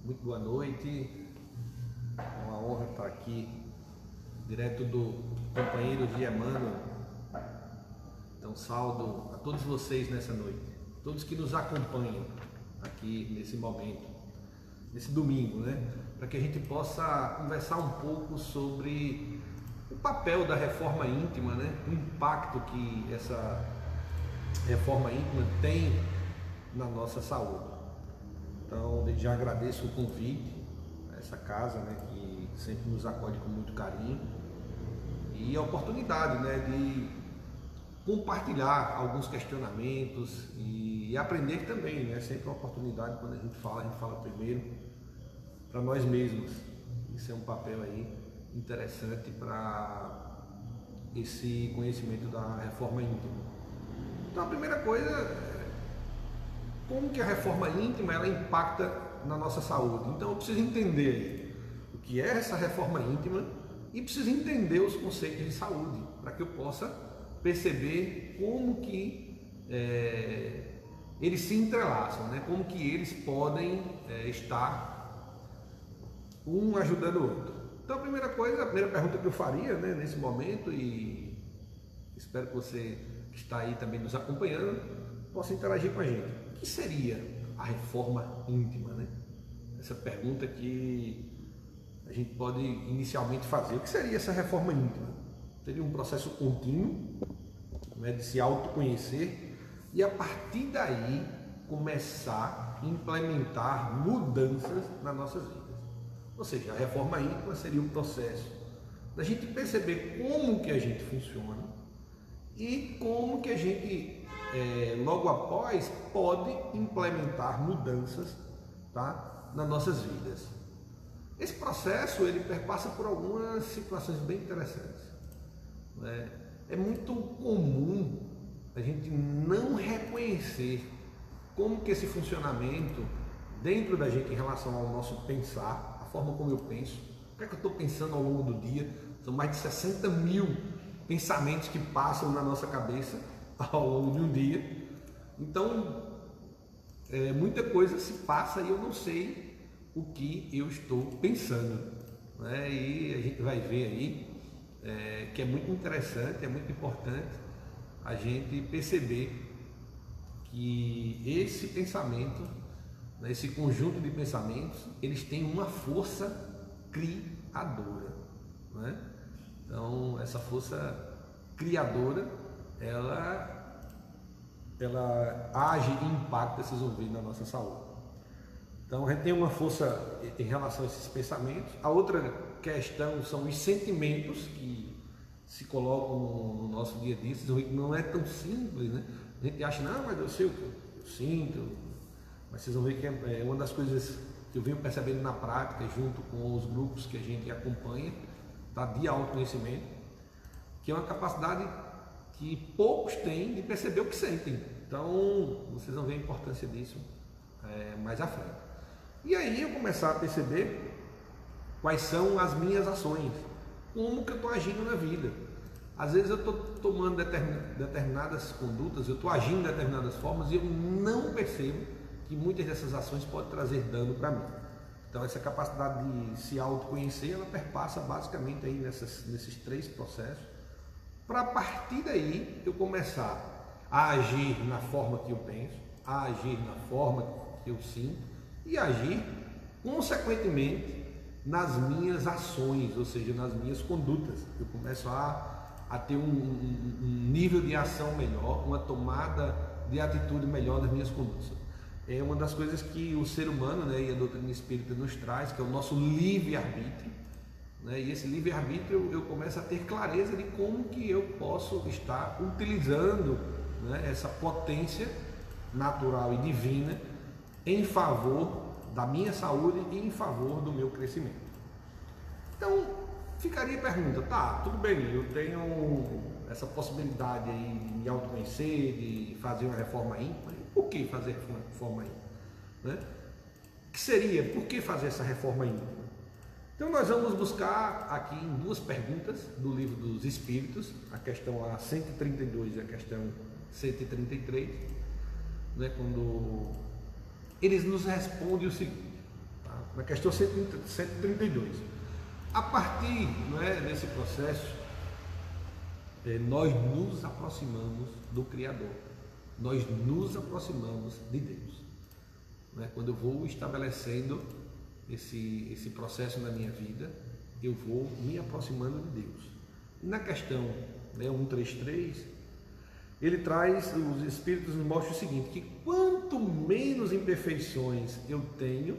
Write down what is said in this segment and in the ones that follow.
Muito boa noite, é uma honra estar aqui, direto do companheiro de Emmanuel. Então saúdo a todos vocês nessa noite, todos que nos acompanham aqui nesse momento, nesse domingo, né? Para que a gente possa conversar um pouco sobre o papel da reforma íntima, né? O impacto que essa reforma íntima tem na nossa saúde. Então, desde já agradeço o convite a essa casa, né, que sempre nos acolhe com muito carinho, e a oportunidade, né, de compartilhar alguns questionamentos e aprender também, né? Sempre uma oportunidade. Quando a gente fala primeiro para nós mesmos. Isso é um papel aí interessante para esse conhecimento da reforma íntima. Então, a primeira coisa, como que a reforma íntima ela impacta na nossa saúde. Então eu preciso entender o que é essa reforma íntima e preciso entender os conceitos de saúde, para que eu possa perceber como que eles se entrelaçam, né? Como que eles podem estar um ajudando o outro. Então a primeira pergunta que eu faria, né, nesse momento, e espero que você que está aí também nos acompanhando possa interagir com a gente. O que seria a reforma íntima, né? Essa pergunta que a gente pode inicialmente fazer. O que seria essa reforma íntima? Seria um processo contínuo, né, de se autoconhecer e a partir daí começar a implementar mudanças nas nossas vidas. Ou seja, a reforma íntima seria um processo da gente perceber como que a gente funciona e como que a gente logo após pode implementar mudanças, tá, nas nossas vidas. Esse processo ele perpassa por algumas situações bem interessantes, né? É muito comum a gente não reconhecer como que esse funcionamento dentro da gente em relação ao nosso pensar, a forma como eu penso, o que é que eu estou pensando ao longo do dia. São mais de 60 mil pensamentos que passam na nossa cabeça ao longo de um dia. Então muita coisa se passa e eu não sei o que eu estou pensando, né? E a gente vai ver aí que é muito interessante, é muito importante a gente perceber que esse pensamento, né, esse conjunto de pensamentos, eles têm uma força criadora, né? Então essa força criadora ela age e impacta esses ouvidos na nossa saúde. Então a gente tem uma força em relação a esses pensamentos. A outra questão são os sentimentos que se colocam no nosso dia a dia. Não é tão simples, né? A gente acha, não, mas eu sei o que eu sinto, mas vocês vão ver que é uma das coisas que eu venho percebendo na prática, junto com os grupos que a gente acompanha, tá, de autoconhecimento, que é uma capacidade que poucos têm de perceber o que sentem. Então vocês vão ver a importância disso mais à frente. E aí eu começar a perceber quais são as minhas ações, como que eu estou agindo na vida. Às vezes eu estou tomando determinadas condutas, eu estou agindo de determinadas formas e eu não percebo que muitas dessas ações podem trazer dano para mim. Então essa capacidade de se autoconhecer, ela perpassa basicamente aí nesses três processos, para a partir daí eu começar a agir na forma que eu penso, a agir na forma que eu sinto e agir consequentemente nas minhas ações, ou seja, nas minhas condutas. Eu começo a ter um nível de ação melhor, uma tomada de atitude melhor nas minhas condutas. É uma das coisas que o ser humano, né, e a doutrina espírita nos traz, que é o nosso livre-arbítrio, né? E esse livre-arbítrio eu começo a ter clareza de como que eu posso estar utilizando, né, essa potência natural e divina em favor da minha saúde e em favor do meu crescimento. Então ficaria a pergunta, tá, tudo bem, eu tenho essa possibilidade aí de me autoconhecer, de fazer uma reforma íntima. Por que fazer reforma íntima, né? Que seria, por que fazer essa reforma íntima? Então nós vamos buscar aqui em duas perguntas do Livro dos Espíritos, a questão 132 e a questão 133, né, quando eles nos respondem o seguinte, tá? na questão 132. A partir, não é, desse processo, nós nos aproximamos do Criador, nós nos aproximamos de Deus. Não é? Quando eu vou estabelecendo esse processo na minha vida, eu vou me aproximando de Deus. Na questão, né, 133, ele traz, os Espíritos nos mostram o seguinte, que quanto menos imperfeições eu tenho,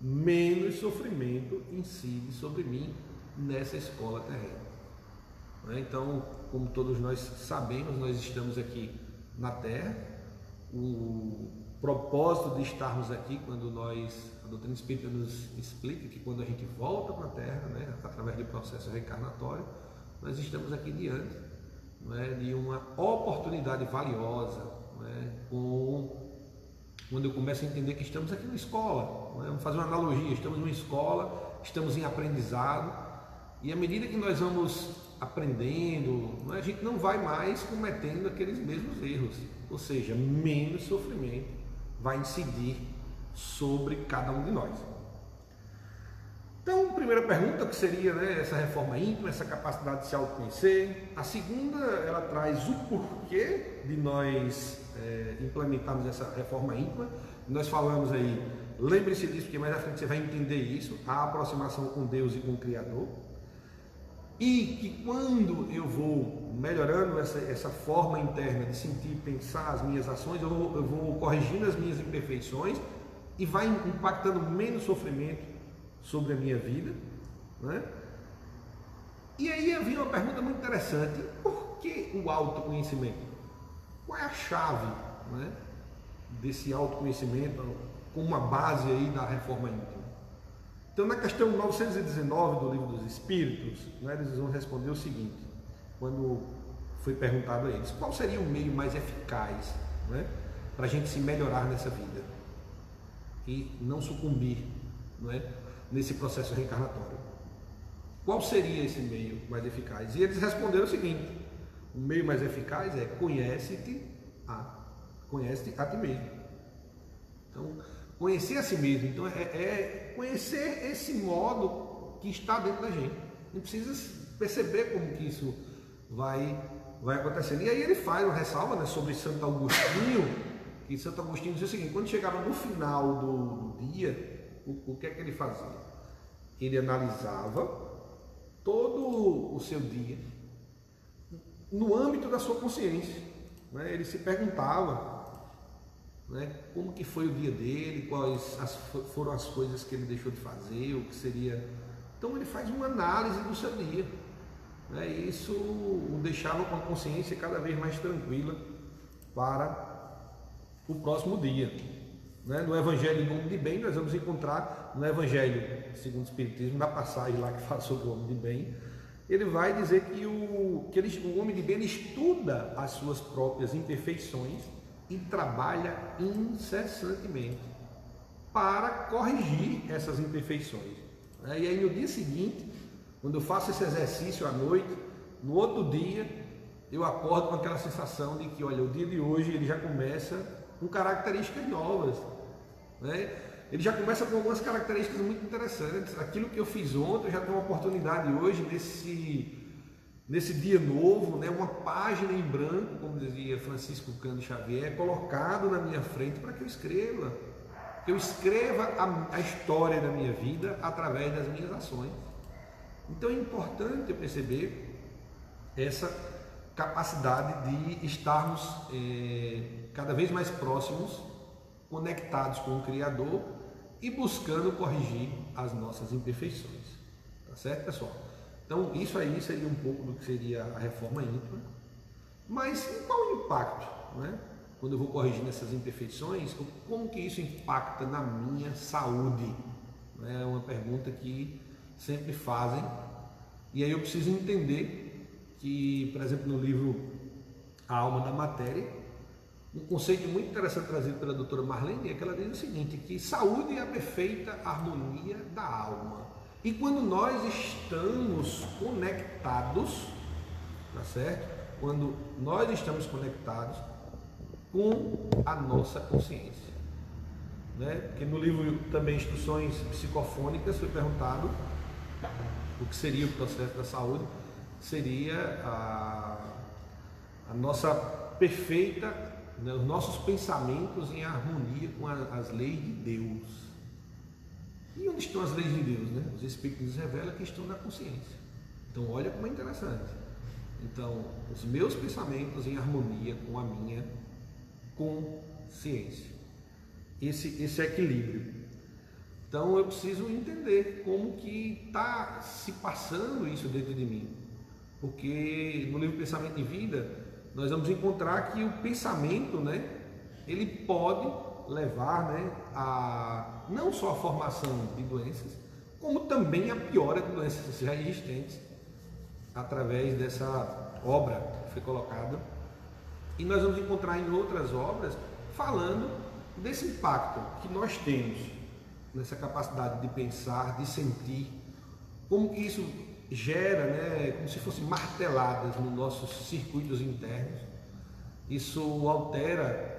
menos sofrimento incide sobre mim nessa escola terrena. Então, como todos nós sabemos, nós estamos aqui na Terra. O propósito de estarmos aqui, a doutrina espírita nos explica que quando a gente volta para a Terra, né, através do processo reencarnatório, nós estamos aqui diante, né, de uma oportunidade valiosa, né, quando eu começo a entender que estamos aqui na escola, né? Vamos fazer uma analogia, estamos numa escola, estamos em aprendizado, e à medida que nós vamos aprendendo, né, a gente não vai mais cometendo aqueles mesmos erros, ou seja, menos sofrimento vai incidir sobre cada um de nós. Então, a primeira pergunta, que seria, né, essa reforma íntima, essa capacidade de se autoconhecer. A segunda, ela traz o porquê de nós implementarmos essa reforma íntima. Nós falamos aí, lembre-se disso, porque mais à frente você vai entender isso, a aproximação com Deus e com o Criador. E que quando eu vou melhorando essa forma interna de sentir, pensar as minhas ações, eu vou corrigindo as minhas imperfeições e vai impactando menos sofrimento sobre a minha vida, né? E aí havia uma pergunta muito interessante: por que o autoconhecimento? Qual é a chave, né, desse autoconhecimento como uma base aí da reforma íntima? Então, na questão 919 do Livro dos Espíritos, né, eles vão responder o seguinte, quando foi perguntado a eles: qual seria o meio mais eficaz, né, para a gente se melhorar nessa vida e não sucumbir, não é, nesse processo reencarnatório? Qual seria esse meio mais eficaz? E eles responderam o seguinte: o meio mais eficaz é conhece-te a ti mesmo. Então, conhecer a si mesmo, então é conhecer esse modo que está dentro da gente. A gente precisa perceber como que isso vai acontecendo. E aí ele faz uma ressalva, né, sobre Santo Agostinho, que Santo Agostinho diz o seguinte: quando chegava no final do dia, o que é que ele fazia? Ele analisava todo o seu dia no âmbito da sua consciência, né? Ele se perguntava, né, como que foi o dia dele, foram as coisas que ele deixou de fazer, o que seria. Então ele faz uma análise do seu dia, né? Isso o deixava com a consciência cada vez mais tranquila para o próximo dia. No Evangelho do Homem de Bem, nós vamos encontrar, no Evangelho segundo o Espiritismo, na passagem lá que fala sobre o homem de bem, ele vai dizer que o homem de bem ele estuda as suas próprias imperfeições e trabalha incessantemente para corrigir essas imperfeições. E aí no dia seguinte, quando eu faço esse exercício à noite, no outro dia eu acordo com aquela sensação de que, olha, o dia de hoje ele já começa com características novas, né? Ele já começa com algumas características muito interessantes. Aquilo que eu fiz ontem, eu já tenho uma oportunidade hoje, nesse dia novo, né? Uma página em branco, como dizia Francisco Cândido Xavier, colocado na minha frente para que eu escreva. Que eu escreva a história da minha vida através das minhas ações. Então é importante eu perceber essa capacidade de estarmos cada vez mais próximos, conectados com o Criador e buscando corrigir as nossas imperfeições. Tá certo, pessoal? Então isso aí seria um pouco do que seria a reforma íntima. Mas qual o impacto, né? Quando eu vou corrigindo essas imperfeições, como que isso impacta na minha saúde? É uma pergunta que sempre fazem, e aí eu preciso entender que, por exemplo, no livro A Alma da Matéria, um conceito muito interessante trazido pela doutora Marlene é que ela diz o seguinte, que saúde é a perfeita harmonia da alma. E quando nós estamos conectados, tá certo? Quando nós estamos conectados com a nossa consciência. né? Porque no livro também Instruções Psicofônicas foi perguntado o que seria o processo da saúde. Seria a nossa perfeita, né, os nossos pensamentos em harmonia com as leis de Deus. E onde estão as leis de Deus, né? Os Espíritos nos revelam que estão na consciência. Então olha como é interessante. Então, os meus pensamentos em harmonia com a minha consciência. Esse equilíbrio. Então eu preciso entender como que está se passando isso dentro de mim. Porque no livro Pensamento e Vida, nós vamos encontrar que o pensamento, né, ele pode levar, né, a não só a formação de doenças, como também a piora de doenças já existentes, através dessa obra que foi colocada. E nós vamos encontrar em outras obras falando desse impacto que nós temos nessa capacidade de pensar, de sentir, como que isso gera, né, como se fossem marteladas nos nossos circuitos internos. Isso altera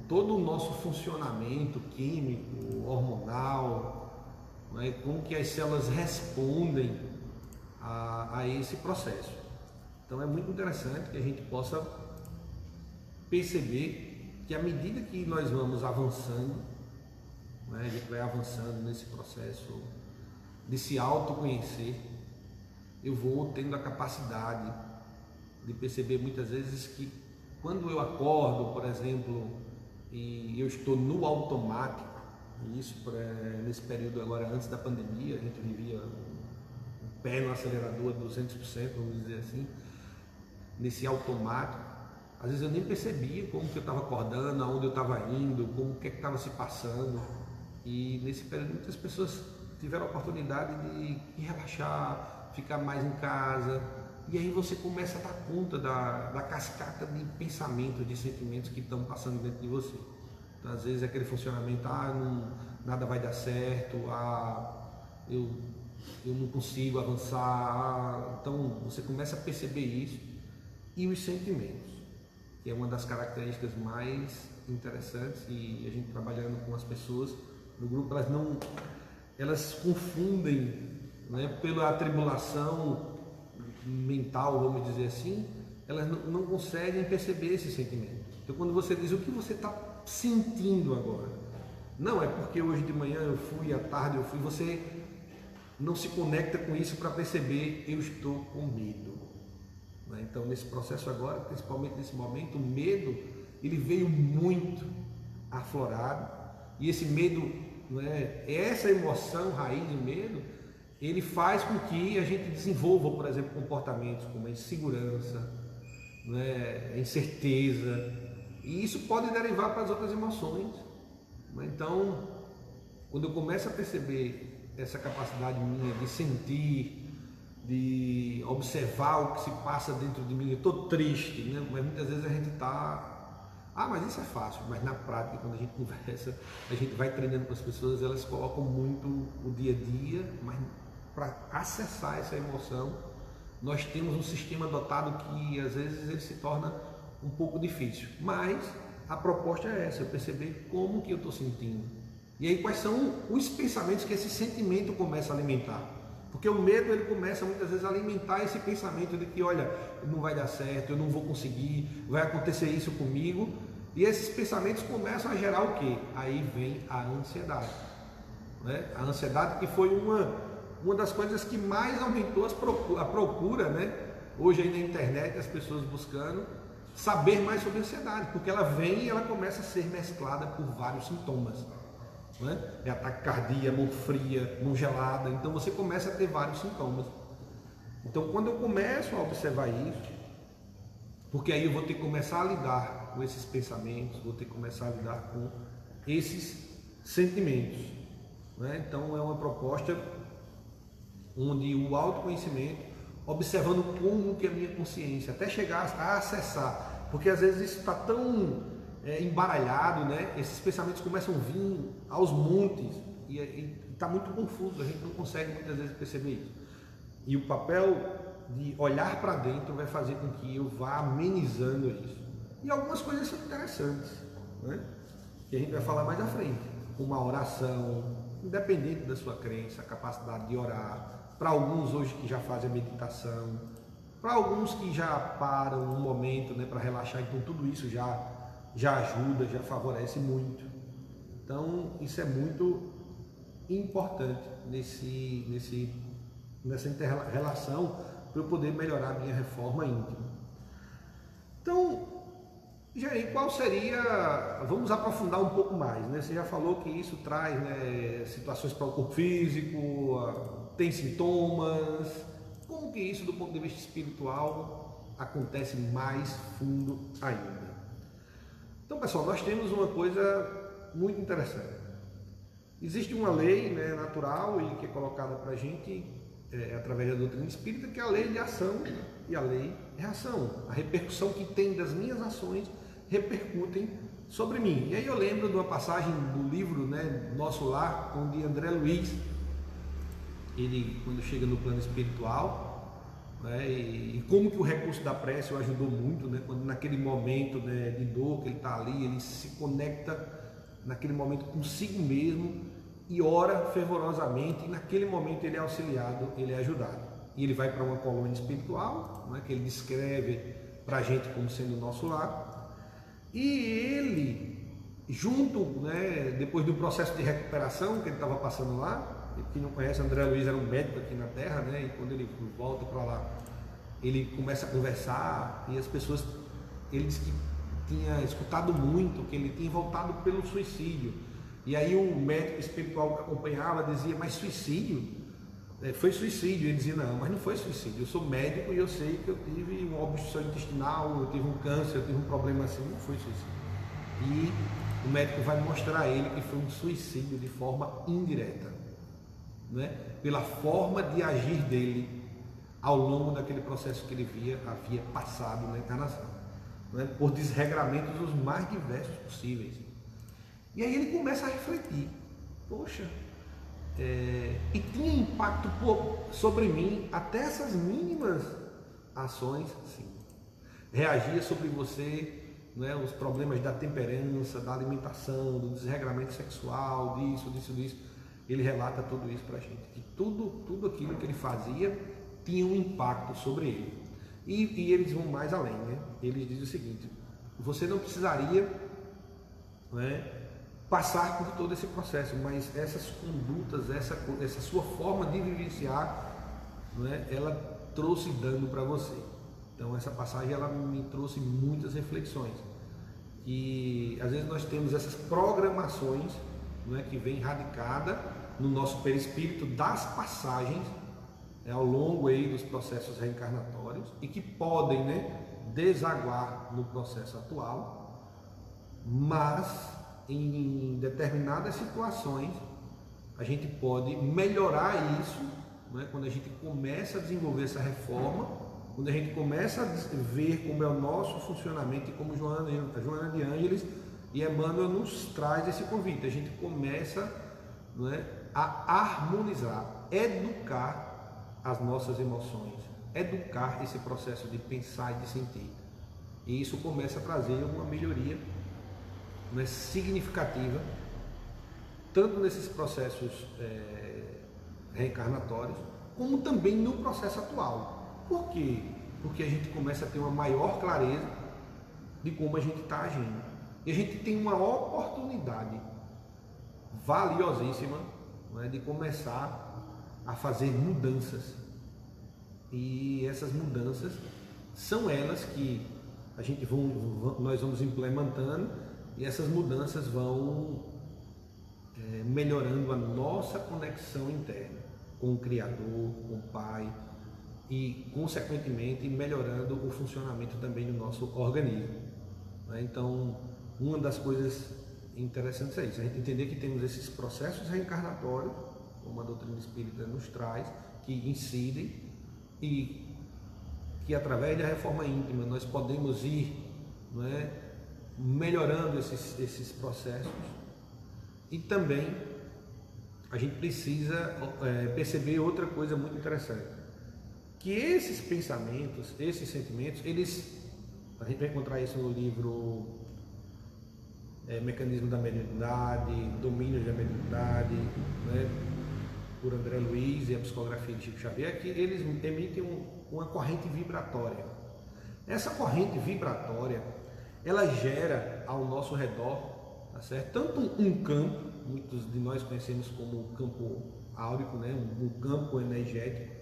todo o nosso funcionamento químico, hormonal, né, como que as células respondem a esse processo. Então é muito interessante que a gente possa perceber que à medida que nós vamos avançando, né, a gente vai avançando nesse processo de se autoconhecer, eu vou tendo a capacidade de perceber muitas vezes que quando eu acordo, por exemplo, e eu estou no automático, e isso nesse período agora antes da pandemia, a gente vivia um pé no acelerador 200%, vamos dizer assim, nesse automático. Às vezes eu nem percebia como que eu estava acordando, aonde eu estava indo, como que estava se passando. E nesse período muitas pessoas tiveram a oportunidade de relaxar, ficar mais em casa. E aí você começa a dar conta da cascata de pensamentos, de sentimentos que estão passando dentro de você. Então, às vezes é aquele funcionamento, nada vai dar certo, eu não consigo avançar. Então você começa a perceber isso. E os sentimentos, que é uma das características mais interessantes, e a gente trabalhando com as pessoas no grupo, elas confundem, né, pela atribulação mental, vamos dizer assim, elas não conseguem perceber esse sentimento. Então quando você diz o que você está sentindo agora, não é porque hoje de manhã eu fui, à tarde eu fui, você não se conecta com isso para perceber, eu estou com medo. Então nesse processo agora, principalmente nesse momento, o medo ele veio muito aflorado, e esse medo, né, essa emoção raiz de medo, ele faz com que a gente desenvolva, por exemplo, comportamentos como a insegurança, né, a incerteza, e isso pode derivar para as outras emoções. Então, quando eu começo a perceber essa capacidade minha de sentir, de observar o que se passa dentro de mim, eu estou triste, né? Mas muitas vezes a gente está, mas isso é fácil, mas na prática, quando a gente conversa, a gente vai treinando com as pessoas, elas colocam muito o dia a dia, mas para acessar essa emoção, nós temos um sistema dotado que às vezes ele se torna um pouco difícil, mas a proposta é essa, eu perceber como que eu estou sentindo, e aí quais são os pensamentos que esse sentimento começa a alimentar. Porque o medo ele começa muitas vezes a alimentar esse pensamento de que, olha, não vai dar certo, eu não vou conseguir, vai acontecer isso comigo. E esses pensamentos começam a gerar o quê? Aí vem a ansiedade, né? A ansiedade que foi uma das coisas que mais aumentou a procura, né? Hoje aí na internet as pessoas buscando saber mais sobre a ansiedade, porque ela vem e ela começa a ser mesclada por vários sintomas. É ataque cardíaco, mão fria, mão gelada, então você começa a ter vários sintomas. Então quando eu começo a observar isso, porque aí eu vou ter que começar a lidar com esses pensamentos, vou ter que começar a lidar com esses sentimentos, né? Então é uma proposta onde o autoconhecimento, observando como que é a minha consciência, até chegar a acessar, porque às vezes isso está tão embaralhado, né? Esses pensamentos começam a vir aos montes e está muito confuso, a gente não consegue muitas vezes perceber isso. E o papel de olhar para dentro vai fazer com que eu vá amenizando isso. E algumas coisas são interessantes, né? que a gente vai falar mais à frente. Uma oração, independente da sua crença, a capacidade de orar. Para alguns hoje que já fazem a meditação, para alguns que já param um momento, né, para relaxar, então tudo isso já ajuda, já favorece muito. Então isso é muito importante nessa inter-relação para eu poder melhorar a minha reforma íntima. Então, Jair, qual seria, vamos aprofundar um pouco mais, né? Você já falou que isso traz, né, situações para o corpo físico, tem sintomas, como que isso do ponto de vista espiritual acontece mais fundo ainda? Então, pessoal, nós temos uma coisa muito interessante. Existe uma lei, né, natural e que é colocada para a gente através da doutrina espírita, que é a lei de ação e a lei de reação. A repercussão que tem das minhas ações repercutem sobre mim. E aí eu lembro de uma passagem do livro, né, Nosso Lar, onde André Luiz, ele quando chega no plano espiritual, né, e como que o recurso da prece o ajudou muito, né, quando naquele momento, né, de dor que ele está ali, ele se conecta naquele momento consigo mesmo e ora fervorosamente, e naquele momento ele é auxiliado, ele é ajudado. E ele vai para uma colônia espiritual, né, que ele descreve para a gente como sendo o nosso lar. E ele, junto, né, depois do processo de recuperação que ele estava passando lá, quem não conhece, André Luiz era um médico aqui na Terra, né, e quando ele volta para lá, ele começa a conversar e as pessoas, ele diz que tinha escutado muito, que ele tinha voltado pelo suicídio. E aí o médico espiritual que acompanhava dizia, mas suicídio? Foi suicídio. Ele dizia, não, mas não foi suicídio, eu sou médico e eu sei que eu tive uma obstrução intestinal, eu tive um câncer, eu tive um problema assim, não foi suicídio. E o médico vai mostrar a ele que foi um suicídio de forma indireta, né? Pela forma de agir dele ao longo daquele processo que ele havia passado na encarnação, né? Por desregramentos os mais diversos possíveis. E aí ele começa a refletir, poxa, e tinha impacto sobre mim até essas mínimas ações, sim. Reagia sobre você, né, os problemas da temperança, da alimentação, do desregramento sexual, disso. Ele relata tudo isso para a gente, que tudo aquilo que ele fazia tinha um impacto sobre ele. E eles vão mais além, né? Eles dizem o seguinte, você não precisaria, né, passar por todo esse processo, mas essas condutas, essa sua forma de vivenciar, né, ela trouxe dano para você. Então essa passagem ela me trouxe muitas reflexões. E às vezes nós temos essas programações, né, que vem radicada no nosso perispírito das passagens, ao longo aí dos processos reencarnatórios e que podem, né, desaguar no processo atual, mas em determinadas situações a gente pode melhorar isso, né, quando a gente começa a desenvolver essa reforma, quando a gente começa a ver como é o nosso funcionamento e como Joana de Ângeles e Emmanuel nos traz esse convite, a gente começa, né, a harmonizar, educar as nossas emoções, educar esse processo de pensar e de sentir, e isso começa a trazer uma melhoria, né, significativa, tanto nesses processos reencarnatórios, como também no processo atual. Por quê? Porque a gente começa a ter uma maior clareza de como a gente está agindo. E a gente tem uma oportunidade valiosíssima, né, de começar a fazer mudanças. E essas mudanças são elas que nós vamos implementando, e essas mudanças vão melhorando a nossa conexão interna com o Criador, com o Pai e, consequentemente, melhorando o funcionamento também do nosso organismo. Então, uma das coisas interessantes é isso, a gente entender que temos esses processos reencarnatórios, como a doutrina espírita nos traz, que incidem e que, através da reforma íntima, nós podemos ir, não é, melhorando esses processos. E também a gente precisa perceber outra coisa muito interessante, que esses pensamentos, esses sentimentos, a gente vai encontrar isso no livro Mecanismo da Mediunidade, Domínios da Mediunidade, né, por André Luiz e a Psicografia de Chico Xavier, que eles emitem uma corrente vibratória. Essa corrente vibratória, ela gera ao nosso redor, tá certo? Tanto um campo, muitos de nós conhecemos como campo áurico, né, um campo energético,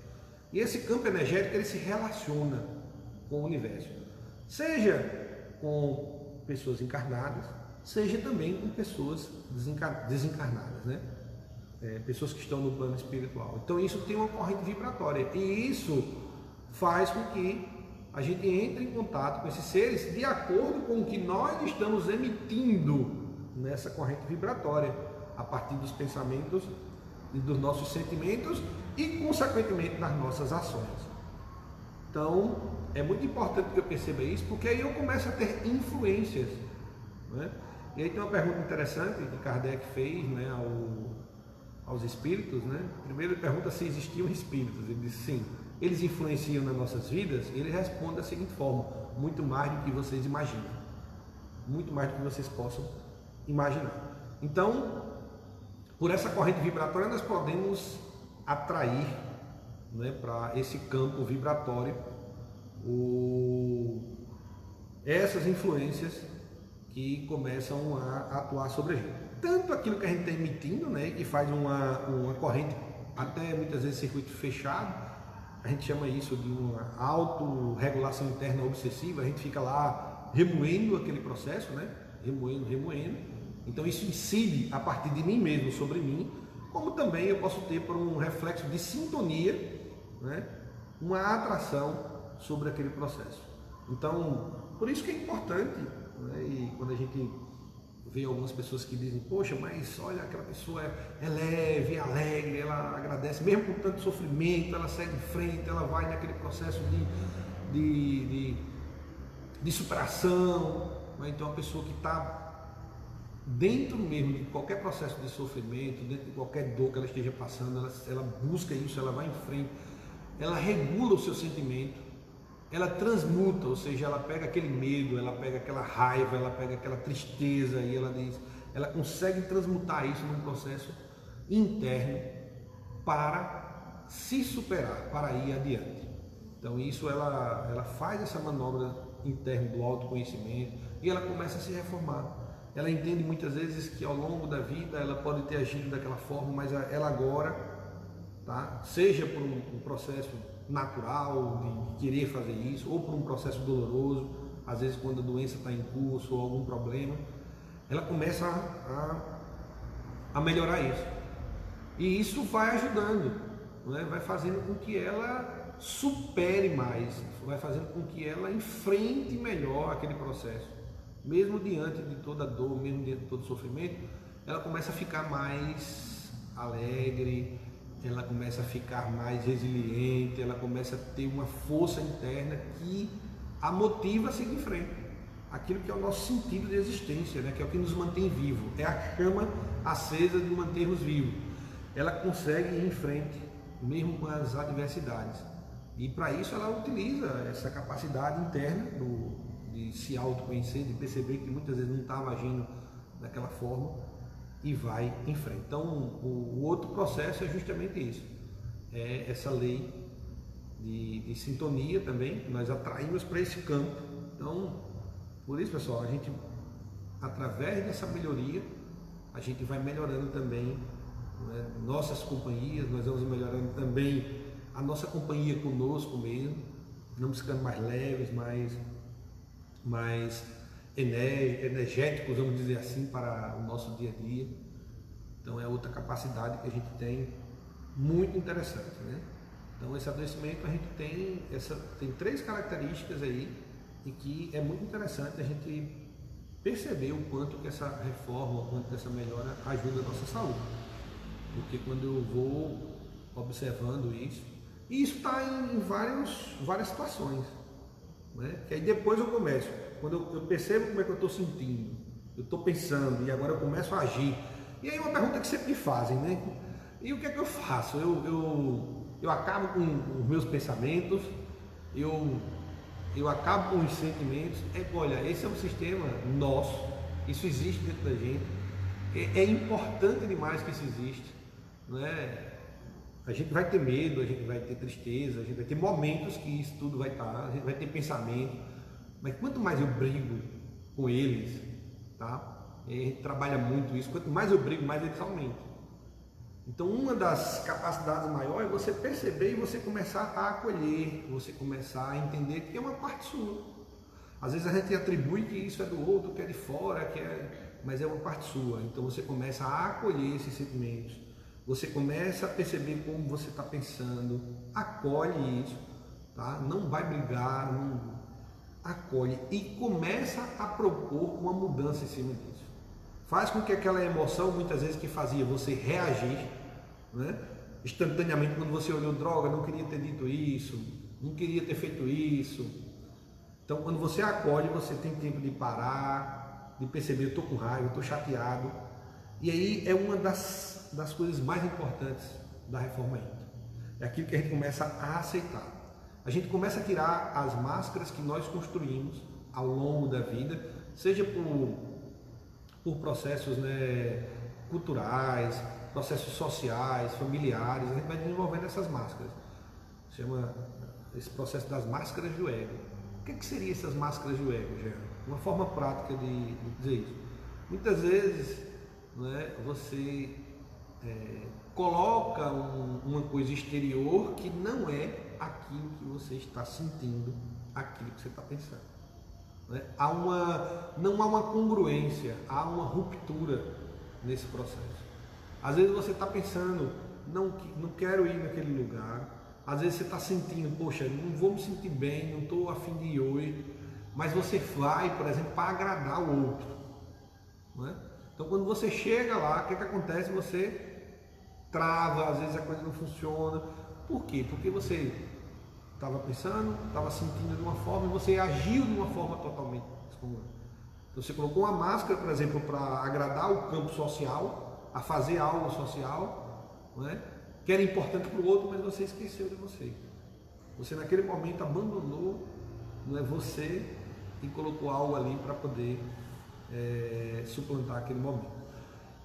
e esse campo energético ele se relaciona com o universo, seja com pessoas encarnadas, seja também com pessoas desencarnadas, né? Pessoas que estão no plano espiritual. Então isso tem uma corrente vibratória e isso faz com que a gente entre em contato com esses seres de acordo com o que nós estamos emitindo nessa corrente vibratória, a partir dos pensamentos e dos nossos sentimentos e consequentemente das nossas ações. Então é muito importante que eu perceba isso, porque aí eu começo a ter influências, né? E aí tem uma pergunta interessante que Kardec fez, né, aos espíritos, né? Primeiro ele pergunta se existiam espíritos, ele disse sim. Eles influenciam nas nossas vidas? Ele responde da seguinte forma: muito mais do que vocês imaginam, muito mais do que vocês possam imaginar. Então, por essa corrente vibratória nós podemos atrair, né, para esse campo vibratório essas influências que começam a atuar sobre a gente. Tanto aquilo que a gente está emitindo, né, que faz uma corrente, até muitas vezes circuito fechado, a gente chama isso de uma autorregulação interna obsessiva, a gente fica lá remoendo aquele processo, né, remoendo. Então isso incide a partir de mim mesmo sobre mim, como também eu posso ter por um reflexo de sintonia, né, uma atração sobre aquele processo. Então, por isso que é importante, né, e quando a gente vê algumas pessoas que dizem, poxa, mas olha, aquela pessoa é leve, é alegre, ela agradece, mesmo com tanto sofrimento, ela segue em frente, ela vai naquele processo de superação, né? Então, uma pessoa que está dentro mesmo de qualquer processo de sofrimento, dentro de qualquer dor que ela esteja passando, ela busca isso, ela vai em frente, ela regula o seu sentimento, ela transmuta, ou seja, ela pega aquele medo, ela pega aquela raiva, ela pega aquela tristeza e ela consegue transmutar isso num processo interno para se superar, para ir adiante. Então isso ela faz essa manobra interna do autoconhecimento e ela começa a se reformar. Ela entende muitas vezes que ao longo da vida ela pode ter agido daquela forma, mas ela agora, tá? Seja por um processo natural de querer fazer isso, ou por um processo doloroso, às vezes quando a doença está em curso ou algum problema, ela começa a melhorar isso. E isso vai ajudando, né? Vai fazendo com que ela supere mais, vai fazendo com que ela enfrente melhor aquele processo. Mesmo diante de toda a dor, mesmo diante de todo o sofrimento, ela começa a ficar mais alegre, ela começa a ficar mais resiliente, ela começa a ter uma força interna que a motiva a seguir em frente. Aquilo que é o nosso sentido de existência, né? Que é o que nos mantém vivo, é a chama acesa de manter-nos vivos. Ela consegue ir em frente, mesmo com as adversidades. E para isso ela utiliza essa capacidade interna de se autoconhecer, de perceber que muitas vezes não estava agindo daquela forma, e vai em frente. Então o outro processo é justamente isso, é essa lei de sintonia também, que nós atraímos para esse campo. Então, por isso, pessoal, a gente, através dessa melhoria, a gente vai melhorando também, né, nossas companhias, nós vamos melhorando também a nossa companhia conosco mesmo, vamos ficando mais leves, mais energéticos, vamos dizer assim, para o nosso dia a dia. Então é outra capacidade que a gente tem muito interessante, né? Então esse adoecimento a gente tem três características aí e que é muito interessante a gente perceber o quanto que essa reforma, o quanto que essa melhora ajuda a nossa saúde. Porque quando eu vou observando isso, e isso está em várias situações, né? Que aí depois eu começo, quando eu percebo como é que eu estou sentindo, eu estou pensando e agora eu começo a agir. E aí uma pergunta que sempre me fazem, né? E o que é que eu faço? Eu acabo com os meus pensamentos, eu acabo com os sentimentos. Olha, esse é um sistema nosso, Isso existe dentro da gente. É importante demais que isso existe, não é? A gente vai ter medo, a gente vai ter tristeza, a gente vai ter momentos que isso tudo vai estar, a gente vai ter pensamento, mas quanto mais eu brigo com eles, tá? A gente trabalha muito isso, quanto mais eu brigo, mais eles aumentam. Então uma das capacidades maiores é você perceber e você começar a acolher, você começar a entender que é uma parte sua. Às vezes a gente atribui que isso é do outro, que é de fora, mas é uma parte sua. Então você começa a acolher esses sentimentos. Você começa a perceber como você está pensando, acolhe isso, tá? Não vai brigar, não acolhe e começa a propor uma mudança em cima disso. Faz com que aquela emoção, muitas vezes que fazia você reagir, né? Instantaneamente, quando você olhou, droga, não queria ter dito isso, não queria ter feito isso. Então, quando você acolhe, você tem tempo de parar, de perceber, eu estou com raiva, eu estou chateado. E aí é uma das coisas mais importantes da reforma íntima. É aquilo que a gente começa a aceitar. A gente começa a tirar as máscaras que nós construímos ao longo da vida, seja por processos, né, culturais, processos sociais, familiares. A gente vai desenvolvendo essas máscaras. Chama esse processo das máscaras do ego. O que seriam essas máscaras do ego, Jean? Uma forma prática de dizer isso. Muitas vezes, né, você coloca uma coisa exterior que não é aquilo que você está sentindo, aquilo que você está pensando. Né? Não há uma congruência, há uma ruptura nesse processo. Às vezes você está pensando, não quero ir naquele lugar. Às vezes você está sentindo, poxa, não vou me sentir bem, não estou a fim de ir hoje. Mas você vai, por exemplo, para agradar o outro. Não é? Então quando você chega lá, o que acontece? Você trava, às vezes a coisa não funciona. Por quê? Porque você estava pensando, estava sentindo de uma forma e você agiu de uma forma totalmente descongruente. Então você colocou uma máscara, por exemplo, para agradar o campo social, a fazer algo social, não é? Que era importante para o outro, mas você esqueceu de você. Você naquele momento abandonou, não é, você, e colocou algo ali para poder suplantar aquele momento.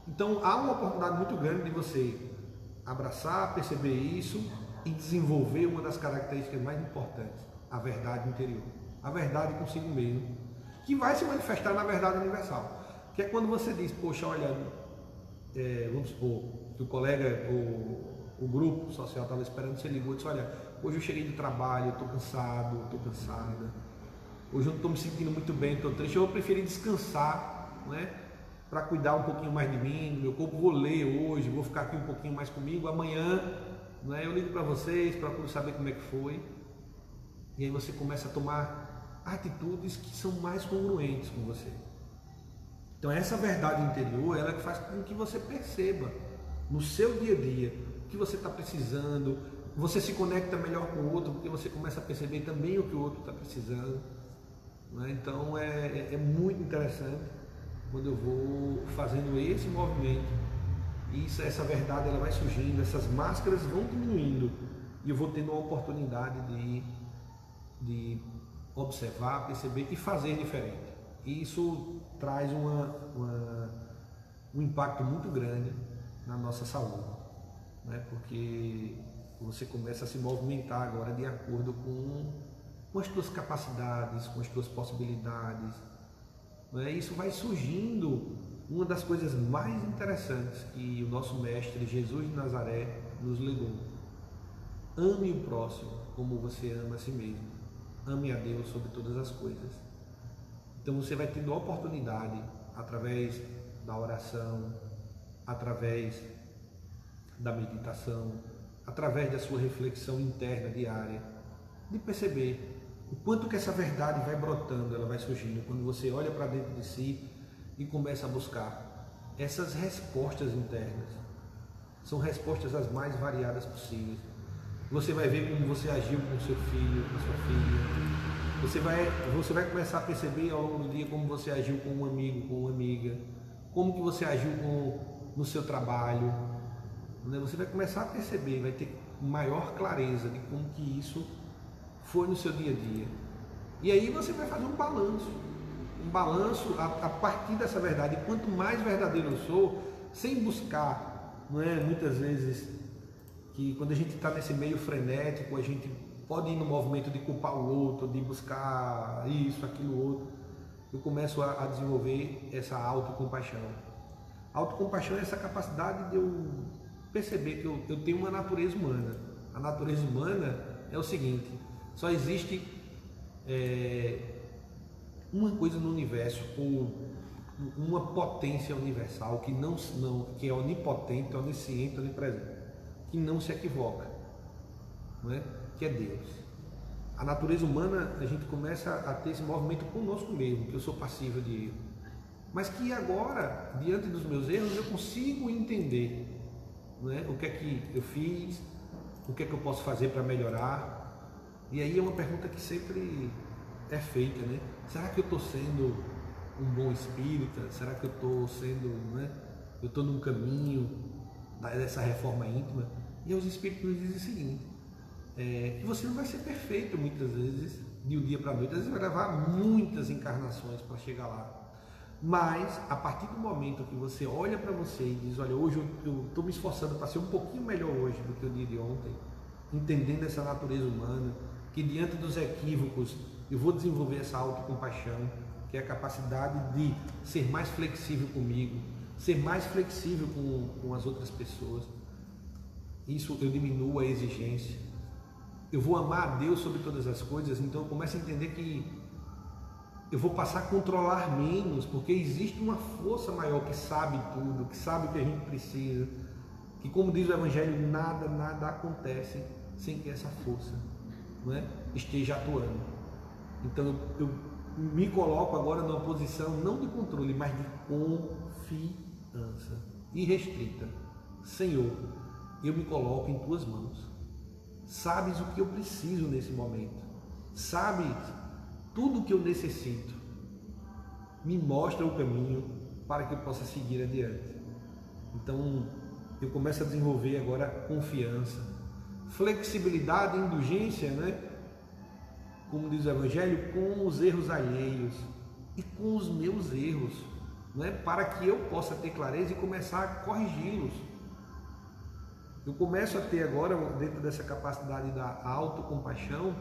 Então há uma oportunidade muito grande de você abraçar, perceber isso e desenvolver uma das características mais importantes, a verdade interior, a verdade consigo mesmo, que vai se manifestar na verdade universal, que é quando você diz, poxa, olha, vamos supor que o colega, o grupo social estava esperando, você ligou e disse, olha, hoje eu cheguei do trabalho, eu estou cansado, estou cansada, hoje eu não estou me sentindo muito bem, estou triste, eu preferi descansar, não é? Para cuidar um pouquinho mais de mim, do meu corpo, vou ler hoje, vou ficar aqui um pouquinho mais comigo, amanhã, não é? Eu ligo para vocês, procuro saber como é que foi, e aí você começa a tomar atitudes que são mais congruentes com você. Então essa verdade interior, ela é que faz com que você perceba no seu dia a dia o que você está precisando, você se conecta melhor com o outro, porque você começa a perceber também o que o outro está precisando, não é? Então é muito interessante quando eu vou fazendo esse movimento, e essa verdade ela vai surgindo, essas máscaras vão diminuindo, e eu vou tendo uma oportunidade de observar, perceber e fazer diferente. E isso traz um impacto muito grande na nossa saúde, né? Porque você começa a se movimentar agora de acordo com as tuas capacidades, com as tuas possibilidades. Isso vai surgindo uma das coisas mais interessantes que o nosso mestre Jesus de Nazaré nos legou. Ame o próximo como você ama a si mesmo. Ame a Deus sobre todas as coisas. Então você vai tendo a oportunidade, através da oração, através da meditação, através da sua reflexão interna diária, de perceber o quanto que essa verdade vai brotando, ela vai surgindo, quando você olha para dentro de si e começa a buscar essas respostas internas. São respostas as mais variadas possíveis. Você vai ver como você agiu com o seu filho, com a sua filha. Você vai começar a perceber ao longo do dia como você agiu com um amigo, com uma amiga, como que você agiu no seu trabalho. Você vai começar a perceber, vai ter maior clareza de como que isso foi no seu dia a dia. E aí você vai fazer um balanço. um balanço a partir dessa verdade. Quanto mais verdadeiro eu sou, sem buscar, não é? Muitas vezes que quando a gente está nesse meio frenético, a gente pode ir no movimento de culpar o outro, de buscar isso, aquilo, outro. Eu começo a desenvolver essa autocompaixão. A autocompaixão é essa capacidade de eu perceber que eu tenho uma natureza humana. A natureza humana é o seguinte: só existe uma coisa no universo, ou uma potência universal que é onipotente, onisciente, onipresente, que não se equivoca, não é? Que é Deus. A natureza humana, a gente começa a ter esse movimento conosco mesmo, que eu sou passível de erro, mas que agora, diante dos meus erros, eu consigo entender, não é? O que é que eu fiz, o que é que eu posso fazer para melhorar. E aí é uma pergunta que sempre é feita, né? Será que eu estou sendo um bom espírita? Será que eu estou sendo, né? Eu estou num caminho dessa reforma íntima? E os espíritos nos dizem o seguinte: que você não vai ser perfeito muitas vezes, de um dia para a noite. Às vezes vai levar muitas encarnações para chegar lá. Mas a partir do momento que você olha para você e diz: olha, hoje eu estou me esforçando para ser um pouquinho melhor hoje do que o dia de ontem, entendendo essa natureza humana, que diante dos equívocos eu vou desenvolver essa autocompaixão, que é a capacidade de ser mais flexível comigo, ser mais flexível com as outras pessoas. Isso eu diminuo a exigência. Eu vou amar a Deus sobre todas as coisas, então eu começo a entender que eu vou passar a controlar menos, porque existe uma força maior que sabe tudo, que sabe o que a gente precisa, que, como diz o Evangelho, nada acontece sem que essa força, não é, esteja atuando. Então eu me coloco agora numa posição não de controle, mas de confiança irrestrita. Senhor, eu me coloco em tuas mãos. Sabes o que eu preciso nesse momento. Sabes tudo o que eu necessito. Me mostra o caminho para que eu possa seguir adiante. Então eu começo a desenvolver agora confiança, flexibilidade, indulgência, né? Como diz o Evangelho, com os erros alheios e com os meus erros, né? Para que eu possa ter clareza e começar a corrigi-los. Eu começo a ter agora, dentro dessa capacidade da autocompaixão,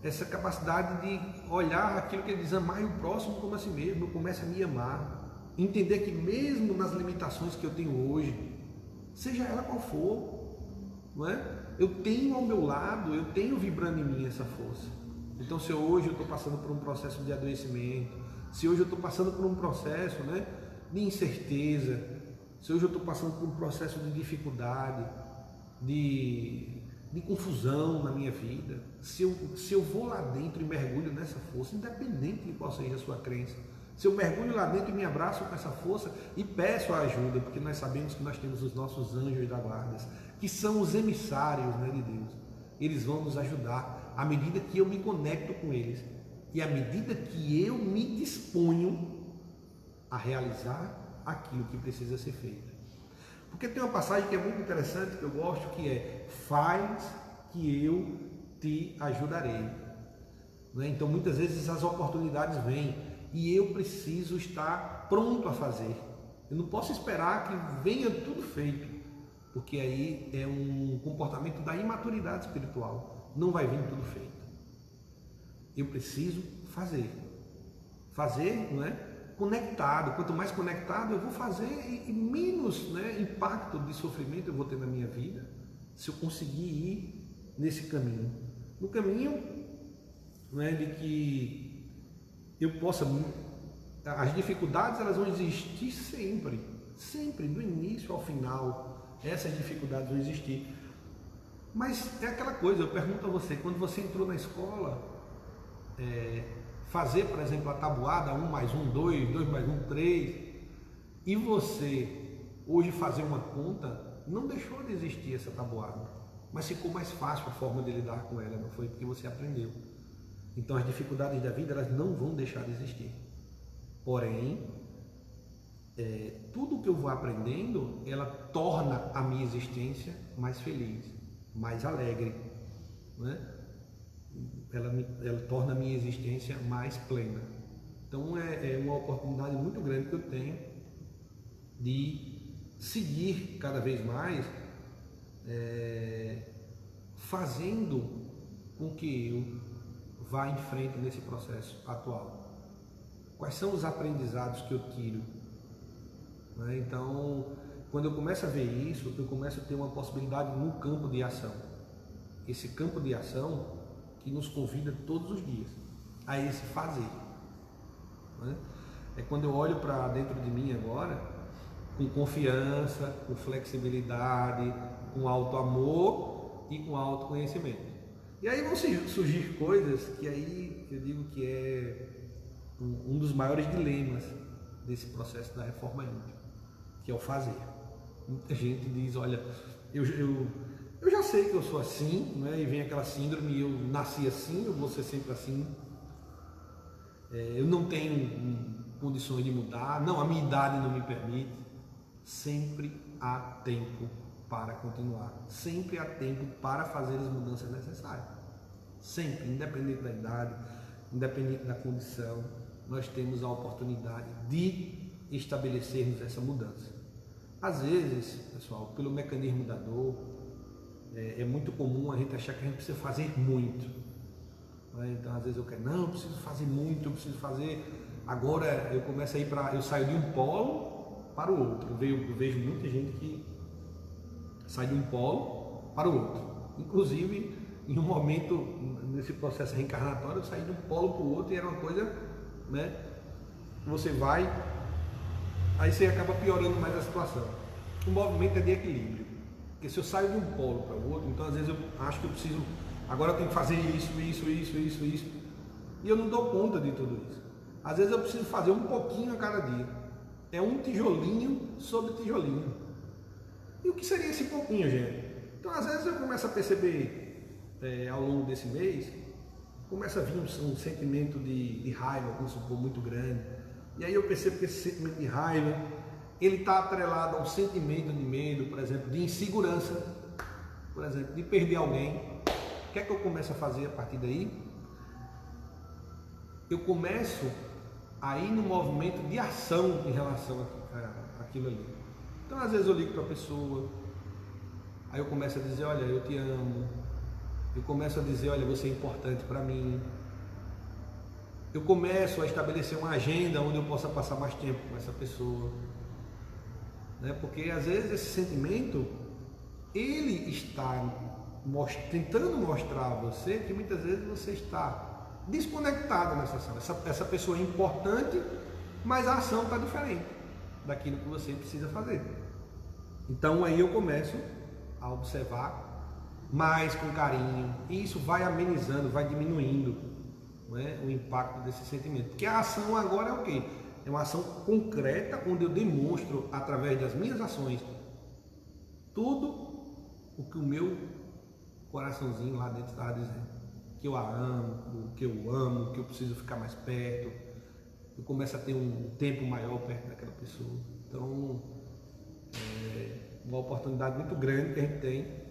essa capacidade de olhar aquilo que ele diz: amar o próximo como a si mesmo. Eu começo a me amar, entender que mesmo nas limitações que eu tenho hoje, seja ela qual for, não é? Eu tenho ao meu lado, eu tenho vibrando em mim essa força. Então, se hoje eu estou passando por um processo de adoecimento, se hoje eu estou passando por um processo, né, de incerteza, se hoje eu estou passando por um processo de dificuldade, de confusão na minha vida, se eu vou lá dentro e mergulho nessa força, independente de qual seja a sua crença, se eu mergulho lá dentro e me abraço com essa força e peço a ajuda, porque nós sabemos que nós temos os nossos anjos da guarda, que são os emissários, né, de Deus. Eles vão nos ajudar à medida que eu me conecto com eles e à medida que eu me disponho a realizar aquilo que precisa ser feito. Porque tem uma passagem que é muito interessante, que eu gosto, que é: faz que eu te ajudarei. Né? Então muitas vezes as oportunidades vêm e eu preciso estar pronto a fazer. Eu não posso esperar que venha tudo feito, porque aí é um comportamento da imaturidade espiritual. Não vai vir tudo feito. Eu preciso fazer. Fazer, não é? Conectado. Quanto mais conectado eu vou fazer, e menos, né, impacto de sofrimento eu vou ter na minha vida, se eu conseguir ir nesse caminho. No caminho, né, de que eu possa... As dificuldades, elas vão existir sempre, sempre, do início ao final. Essas dificuldades vão existir. Mas é aquela coisa, eu pergunto a você, quando você entrou na escola, fazer, por exemplo, a tabuada 1 mais 1, 2, 2 mais 1, 3, e você hoje fazer uma conta, não deixou de existir essa tabuada, mas ficou mais fácil a forma de lidar com ela, não foi? Porque você aprendeu. Então as dificuldades da vida, elas não vão deixar de existir. Porém, tudo que eu vou aprendendo, ela torna a minha existência mais feliz, mais alegre, né? ela torna a minha existência mais plena. Então é uma oportunidade muito grande que eu tenho de seguir cada vez mais fazendo com que eu vá em frente nesse processo atual. Quais são os aprendizados que eu tiro? Né? Então, quando eu começo a ver isso, eu começo a ter uma possibilidade no campo de ação. Esse campo de ação que nos convida todos os dias a esse fazer. Né? É quando eu olho para dentro de mim agora, com confiança, com flexibilidade, com alto amor e com autoconhecimento. E aí vão surgir coisas que aí eu digo que é um dos maiores dilemas desse processo da reforma íntima, que é o fazer. Muita gente diz, olha, eu já sei que eu sou assim, né? E vem aquela síndrome, eu nasci assim, eu vou ser sempre assim, eu não tenho condições de mudar, não, a minha idade não me permite. Sempre há tempo para continuar, sempre há tempo para fazer as mudanças necessárias, sempre, independente da idade, independente da condição, nós temos a oportunidade de estabelecermos essa mudança. Às vezes, pessoal, pelo mecanismo da dor, é muito comum a gente achar que a gente precisa fazer muito. Né? Então, às vezes eu quero, não, eu preciso fazer muito, eu preciso fazer. Agora eu começo a ir eu saio de um polo para o outro. Eu vejo muita gente que sai de um polo para o outro. Inclusive, em um momento, nesse processo reencarnatório, eu saí de um polo para o outro e era uma coisa, né? Você vai, aí você acaba piorando mais a situação. O movimento é de equilíbrio. Porque se eu saio de um polo para o outro, então às vezes eu acho que eu preciso, agora eu tenho que fazer isso. E eu não dou conta de tudo isso. Às vezes eu preciso fazer um pouquinho a cada dia. É um tijolinho sobre tijolinho. E o que seria esse pouquinho, gente? Então às vezes eu começo a perceber ao longo desse mês, começa a vir um sentimento de raiva, vamos supor, muito grande. E aí eu percebo que esse sentimento de raiva, ele está atrelado a um sentimento de medo, por exemplo, de insegurança, por exemplo, de perder alguém. O que é que eu começo a fazer a partir daí? Eu começo a ir no movimento de ação em relação àquilo ali. Então às vezes eu ligo para a pessoa, aí eu começo a dizer, olha, eu te amo. Eu começo a dizer, olha, você é importante para mim. Eu começo a estabelecer uma agenda onde eu possa passar mais tempo com essa pessoa. Né? Porque às vezes esse sentimento, ele está tentando mostrar a você que muitas vezes você está desconectado nessa ação. Essa pessoa é importante, mas a ação está diferente daquilo que você precisa fazer. Então aí eu começo a observar mais com carinho, e isso vai amenizando, vai diminuindo, né, o impacto desse sentimento. Porque a ação agora é o quê? É uma ação concreta, onde eu demonstro, através das minhas ações, tudo o que o meu coraçãozinho lá dentro estava dizendo. Que eu a amo, que eu amo, que eu preciso ficar mais perto. Eu começo a ter um tempo maior perto daquela pessoa. Então, é uma oportunidade muito grande que a gente tem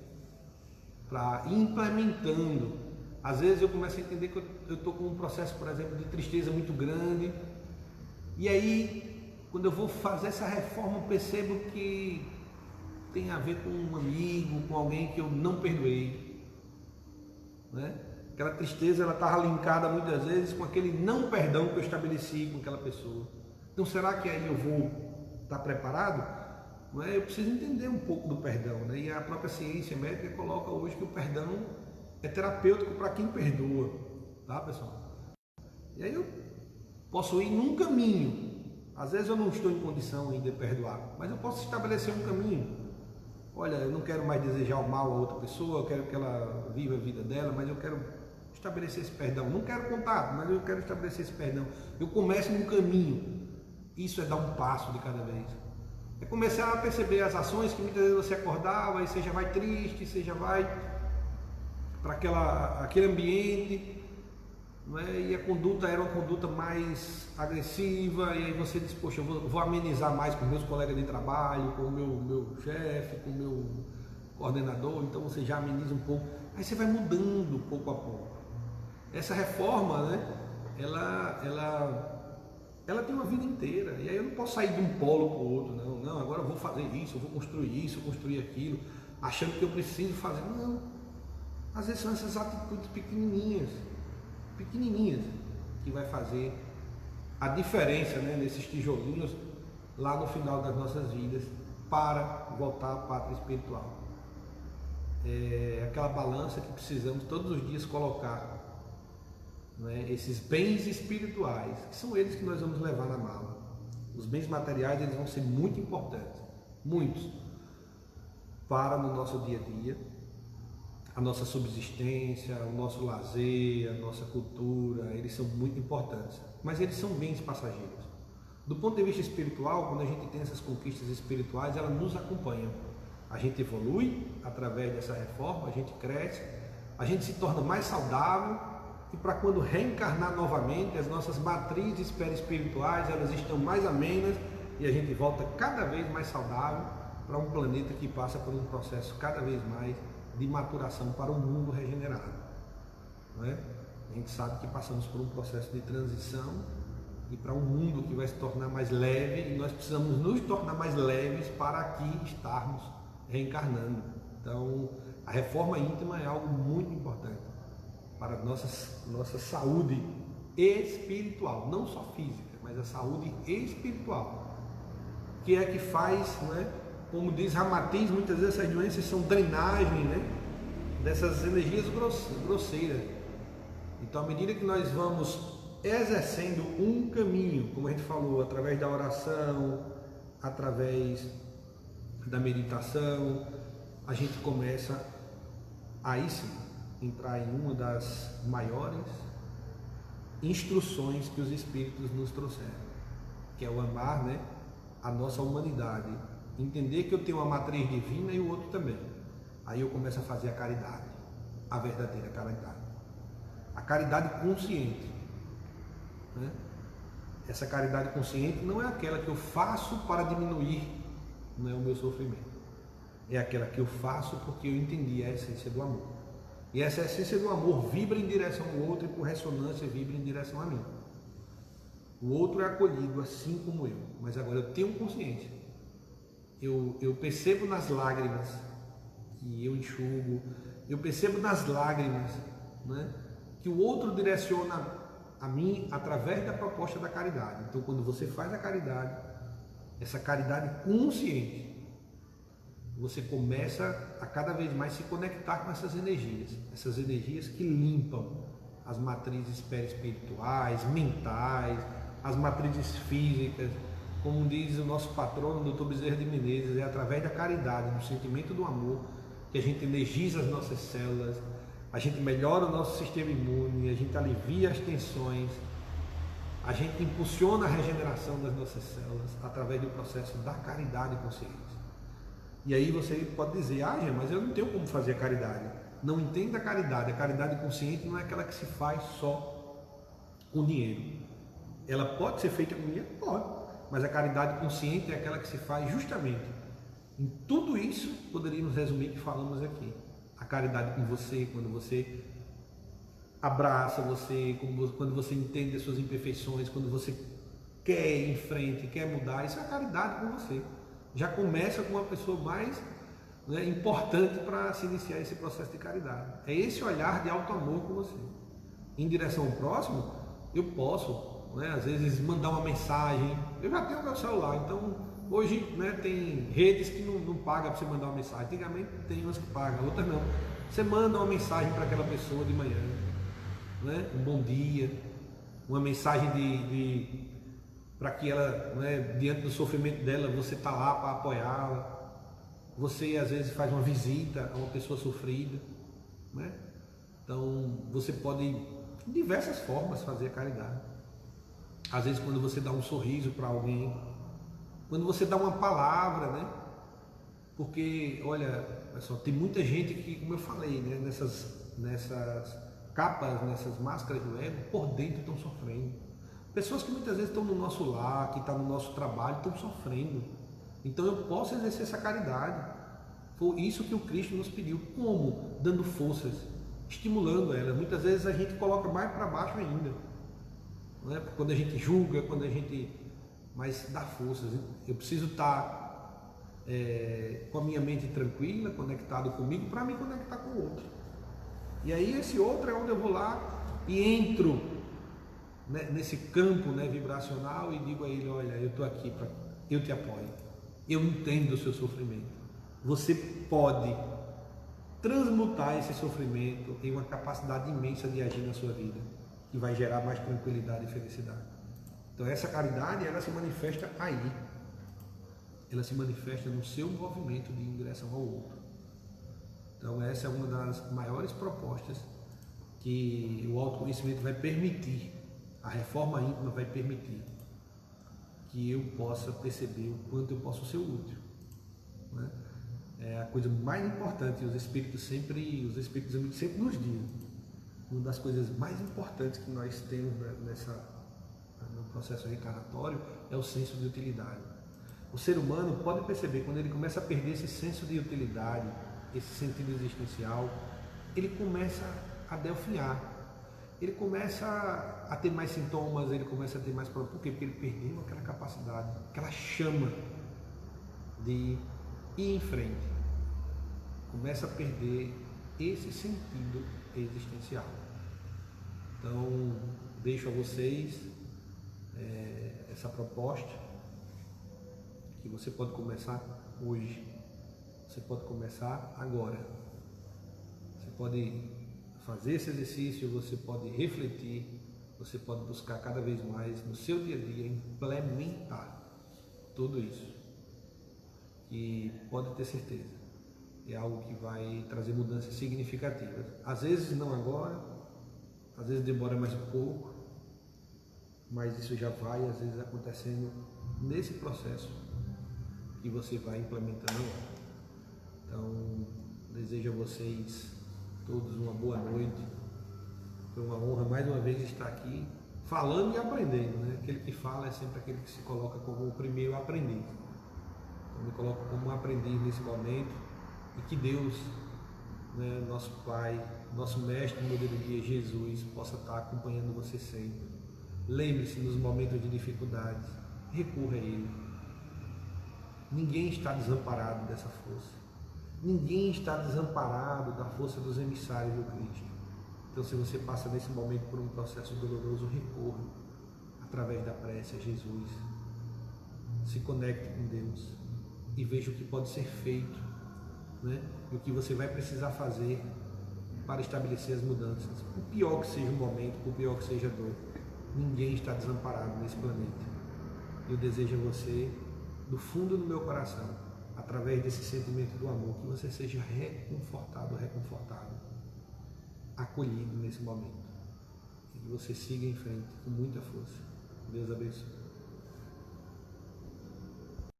para ir implementando. Às vezes eu começo a entender que eu estou com um processo, por exemplo, de tristeza muito grande, e aí quando eu vou fazer essa reforma eu percebo que tem a ver com um amigo, com alguém que eu não perdoei, né? Aquela tristeza, ela estava linkada muitas vezes com aquele não perdão que eu estabeleci com aquela pessoa. Então será que aí eu vou estar preparado? Eu preciso entender um pouco do perdão, né? E a própria ciência médica coloca hoje que o perdão é terapêutico para quem perdoa, tá, pessoal? E aí eu posso ir num caminho. Às vezes eu não estou em condição ainda de perdoar, mas eu posso estabelecer um caminho. Olha, eu não quero mais desejar o mal a outra pessoa, eu quero que ela viva a vida dela, mas eu quero estabelecer esse perdão. Não quero contato, mas eu quero estabelecer esse perdão. Eu começo num caminho. Isso é dar um passo de cada vez. É começar a perceber as ações que muitas vezes você acordava e você já vai triste, você já vai para aquele ambiente, não é? E a conduta era uma conduta mais agressiva, e aí você diz, poxa, eu vou amenizar mais com meus colegas de trabalho, com o meu chefe, com o meu coordenador, então você já ameniza um pouco, aí você vai mudando pouco a pouco. Essa reforma, né, ela tem uma vida inteira, e aí eu não posso sair de um polo para o outro, não, agora eu vou fazer isso, eu vou construir isso, construir aquilo, achando que eu preciso fazer. Não, às vezes são essas atitudes pequenininhas, que vai fazer a diferença, né, nesses tijolinhos lá no final das nossas vidas, para voltar à pátria espiritual. É aquela balança que precisamos todos os dias colocar, né, esses bens espirituais, que são eles que nós vamos levar na mala. Os bens materiais, eles vão ser muito importantes, muitos, para no nosso dia a dia, a nossa subsistência, o nosso lazer, a nossa cultura, eles são muito importantes, mas eles são bens passageiros. Do ponto de vista espiritual, quando a gente tem essas conquistas espirituais, elas nos acompanham. A gente evolui através dessa reforma, a gente cresce, a gente se torna mais saudável, e para quando reencarnar novamente, as nossas matrizes perispirituais, elas estão mais amenas, e a gente volta cada vez mais saudável para um planeta que passa por um processo cada vez mais de maturação para um mundo regenerado, não é? A gente sabe que passamos por um processo de transição e para um mundo que vai se tornar mais leve, e nós precisamos nos tornar mais leves para aqui estarmos reencarnando. Então, a reforma íntima é algo muito importante para a nossa saúde espiritual, não só física, mas a saúde espiritual, que é que faz, não é? Como diz Ramatiz, muitas vezes essas doenças são drenagem, né, dessas energias grosseiras. Então, à medida que nós vamos exercendo um caminho, como a gente falou, através da oração, através da meditação, a gente começa aí sim entrar em uma das maiores instruções que os Espíritos nos trouxeram, que é o amar, né, a nossa humanidade, entender que eu tenho uma matriz divina e o outro também. Aí eu começo a fazer a caridade, a verdadeira caridade, a caridade consciente, né? Essa caridade consciente não é aquela que eu faço para diminuir, não é, o meu sofrimento, é aquela que eu faço porque eu entendi a essência do amor, e essa essência do amor vibra em direção ao outro e por ressonância vibra em direção a mim. O outro é acolhido assim como eu, mas agora eu tenho consciência, eu percebo nas lágrimas que eu enxugo, eu percebo nas lágrimas, né, que o outro direciona a mim através da proposta da caridade. Então, quando você faz a caridade, essa caridade consciente, você começa a cada vez mais se conectar com essas energias que limpam as matrizes perispirituais, mentais, as matrizes físicas. Como diz o nosso patrono, Dr. Bezerra de Menezes, é através da caridade, do sentimento do amor, que a gente energiza as nossas células, a gente melhora o nosso sistema imune, a gente alivia as tensões, a gente impulsiona a regeneração das nossas células através do processo da caridade consciente. E aí você pode dizer, mas eu não tenho como fazer a caridade. Não entenda a caridade consciente não é aquela que se faz só com dinheiro. Ela pode ser feita com dinheiro? Pode, mas a caridade consciente é aquela que se faz justamente em tudo isso. Poderíamos resumir que falamos aqui. A caridade com você, quando você abraça você, quando você entende as suas imperfeições, quando você quer ir em frente, quer mudar, isso é a caridade com você. Já começa com uma pessoa mais, né, importante para se iniciar esse processo de caridade. É esse olhar de alto amor com você. Em direção ao próximo, eu posso, né, às vezes mandar uma mensagem. Eu já tenho o meu celular, então hoje, né, tem redes que não pagam para você mandar uma mensagem. Antigamente tem umas que pagam, outras não. Você manda uma mensagem para aquela pessoa de manhã, né, um bom dia, uma mensagem para que ela, né, diante do sofrimento dela, você está lá para apoiá-la. Você às vezes faz uma visita a uma pessoa sofrida, né? Então você pode de diversas formas fazer a caridade. Às vezes quando você dá um sorriso para alguém, quando você dá uma palavra, né? Porque olha, pessoal, tem muita gente que, como eu falei, né, nessas capas, nessas máscaras do ego, por dentro estão sofrendo. Pessoas que muitas vezes estão no nosso lar, que estão no nosso trabalho, estão sofrendo. Então eu posso exercer essa caridade. Foi isso que o Cristo nos pediu. Como? Dando forças. estimulando elas. Muitas vezes a gente coloca mais para baixo ainda, não é? Quando a gente julga, quando a gente... Mas dá forças. Eu preciso estar com a minha mente tranquila, conectado comigo, para me conectar com o outro. E aí esse outro é onde eu vou lá e entro, né, nesse campo, né, vibracional, e digo a ele: olha, eu estou aqui, eu te apoio, eu entendo o seu sofrimento. Você pode transmutar esse sofrimento em uma capacidade imensa de agir na sua vida, que vai gerar mais tranquilidade e felicidade. Então essa caridade, ela se manifesta aí. Ela se manifesta no seu movimento de direção ao outro. Então essa é uma das maiores propostas que o autoconhecimento vai permitir, a reforma íntima vai permitir que eu possa perceber o quanto eu posso ser útil, né? É a coisa mais importante, os espíritos amigos sempre nos dizem, uma das coisas mais importantes que nós temos no processo reencarnatório é o senso de utilidade. O ser humano pode perceber, quando ele começa a perder esse senso de utilidade, esse sentido existencial, ele começa a delfinhar, ele começa a ter mais sintomas, ele começa a ter mais problemas. Por quê? Porque ele perdeu aquela capacidade, aquela chama de ir em frente. Começa a perder esse sentido existencial. Então, deixo a vocês essa proposta, que você pode começar hoje, você pode começar agora, você pode fazer esse exercício, você pode refletir, você pode buscar cada vez mais no seu dia a dia implementar tudo isso, e pode ter certeza, é algo que vai trazer mudanças significativas. Às vezes não agora, às vezes demora mais um pouco, mas isso já vai, às vezes, acontecendo nesse processo que você vai implementando agora. Então, desejo a vocês todos uma boa noite. Foi uma honra mais uma vez estar aqui falando e aprendendo, né? Aquele que fala é sempre aquele que se coloca como o primeiro aprendiz. Eu me coloco como um aprendiz nesse momento, e que Deus, né, nosso Pai, nosso Mestre, modelo guia Jesus, possa estar acompanhando você sempre. Lembre-se, nos momentos de dificuldades, recorra a Ele. Ninguém está desamparado dessa força. Ninguém está desamparado da força dos emissários do Cristo. Então, se você passa nesse momento por um processo doloroso, recorra através da prece a Jesus. Se conecte com Deus e veja o que pode ser feito, né? E o que você vai precisar fazer para estabelecer as mudanças. Por pior que seja o momento, por pior que seja a dor, ninguém está desamparado nesse planeta. Eu desejo a você, do fundo do meu coração, através desse sentimento do amor, que você seja reconfortado, acolhido nesse momento. E que você siga em frente com muita força. Deus abençoe.